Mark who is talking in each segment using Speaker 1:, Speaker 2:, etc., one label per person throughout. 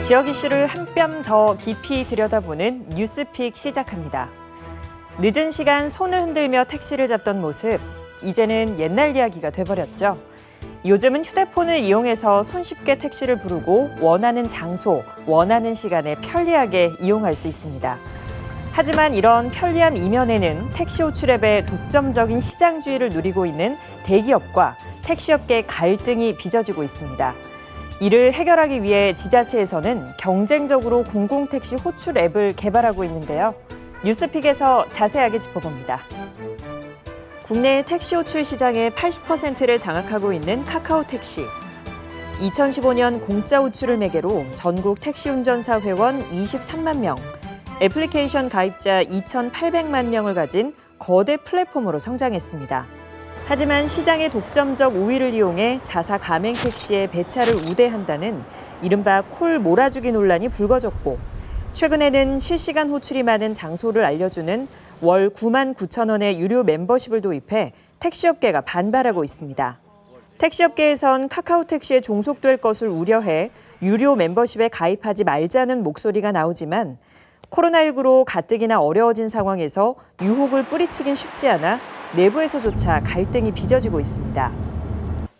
Speaker 1: 지역 이슈를 한 뼘 더 깊이 들여다보는 뉴스픽 시작합니다. 늦은 시간 손을 흔들며 택시를 잡던 모습, 이제는 옛날 이야기가 돼버렸죠. 요즘은 휴대폰을 이용해서 손쉽게 택시를 부르고 원하는 장소, 원하는 시간에 편리하게 이용할 수 있습니다. 하지만 이런 편리함 이면에는 택시 호출 앱의 독점적인 시장주의를 누리고 있는 대기업과 택시업계의 갈등이 빚어지고 있습니다. 이를 해결하기 위해 지자체에서는 경쟁적으로 공공택시 호출 앱을 개발하고 있는데요. 뉴스픽에서 자세하게 짚어봅니다. 국내 택시 호출 시장의 80%를 장악하고 있는 카카오택시. 2015년 공짜 호출을 매개로 전국 택시 운전사 회원 23만 명, 애플리케이션 가입자 2,800만 명을 가진 거대 플랫폼으로 성장했습니다. 하지만 시장의 독점적 우위를 이용해 자사 가맹 택시의 배차를 우대한다는 이른바 콜 몰아주기 논란이 불거졌고, 최근에는 실시간 호출이 많은 장소를 알려주는 월 9만 9천 원의 유료 멤버십을 도입해 택시업계가 반발하고 있습니다. 택시업계에선 카카오택시에 종속될 것을 우려해 유료 멤버십에 가입하지 말자는 목소리가 나오지만 코로나19로 가뜩이나 어려워진 상황에서 유혹을 뿌리치긴 쉽지 않아 내부에서조차 갈등이 빚어지고 있습니다.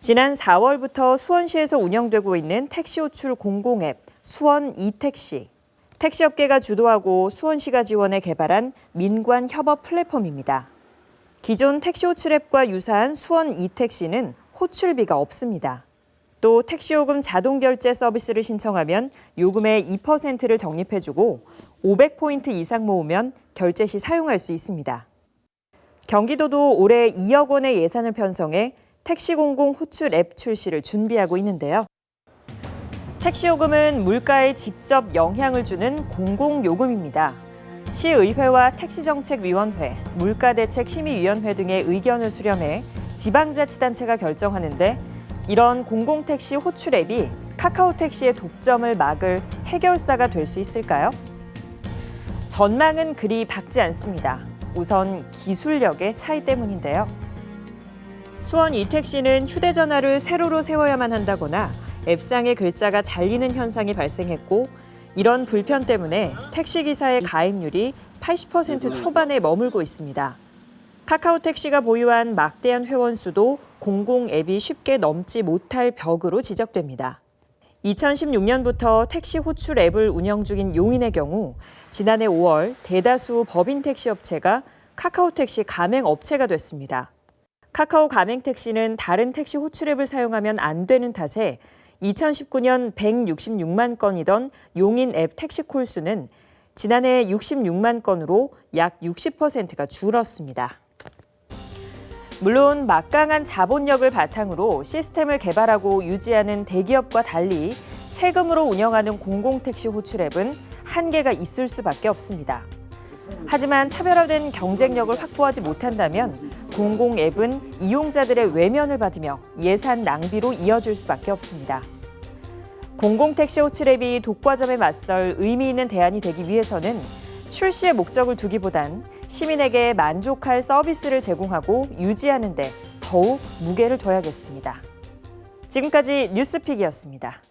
Speaker 1: 지난 4월부터 수원시에서 운영되고 있는 택시 호출 공공앱 수원 이택시. 택시업계가 주도하고 수원시가 지원해 개발한 민관 협업 플랫폼입니다. 기존 택시 호출 앱과 유사한 수원 이택시는 호출비가 없습니다. 또 택시요금 자동 결제 서비스를 신청하면 요금의 2%를 적립해주고 500포인트 이상 모으면 결제 시 사용할 수 있습니다. 경기도도 올해 2억 원의 예산을 편성해 택시 공공 호출 앱 출시를 준비하고 있는데요. 택시요금은 물가에 직접 영향을 주는 공공요금입니다. 시의회와 택시정책위원회, 물가대책심의위원회 등의 의견을 수렴해 지방자치단체가 결정하는데, 이런 공공택시 호출 앱이 카카오택시의 독점을 막을 해결사가 될 수 있을까요? 전망은 그리 밝지 않습니다. 우선 기술력의 차이 때문인데요. 수원 이택시는 휴대전화를 세로로 세워야만 한다거나 앱상의 글자가 잘리는 현상이 발생했고, 이런 불편 때문에 택시기사의 가입률이 80% 초반에 머물고 있습니다. 카카오택시가 보유한 막대한 회원 수도 공공 앱이 쉽게 넘지 못할 벽으로 지적됩니다. 2016년부터 택시 호출 앱을 운영 중인 용인의 경우 지난해 5월 대다수 법인 택시 업체가 카카오택시 가맹 업체가 됐습니다. 카카오 가맹택시는 다른 택시 호출 앱을 사용하면 안 되는 탓에 2019년 166만 건이던 용인 앱 택시 콜수는 지난해 66만 건으로 약 60%가 줄었습니다. 물론 막강한 자본력을 바탕으로 시스템을 개발하고 유지하는 대기업과 달리 세금으로 운영하는 공공택시 호출 앱은 한계가 있을 수밖에 없습니다. 하지만 차별화된 경쟁력을 확보하지 못한다면 공공 앱은 이용자들의 외면을 받으며 예산 낭비로 이어질 수밖에 없습니다. 공공택시 호출 앱이 독과점에 맞설 의미 있는 대안이 되기 위해서는 출시의 목적을 두기보단 시민에게 만족할 서비스를 제공하고 유지하는 데 더욱 무게를 둬야겠습니다. 지금까지 뉴스픽이었습니다.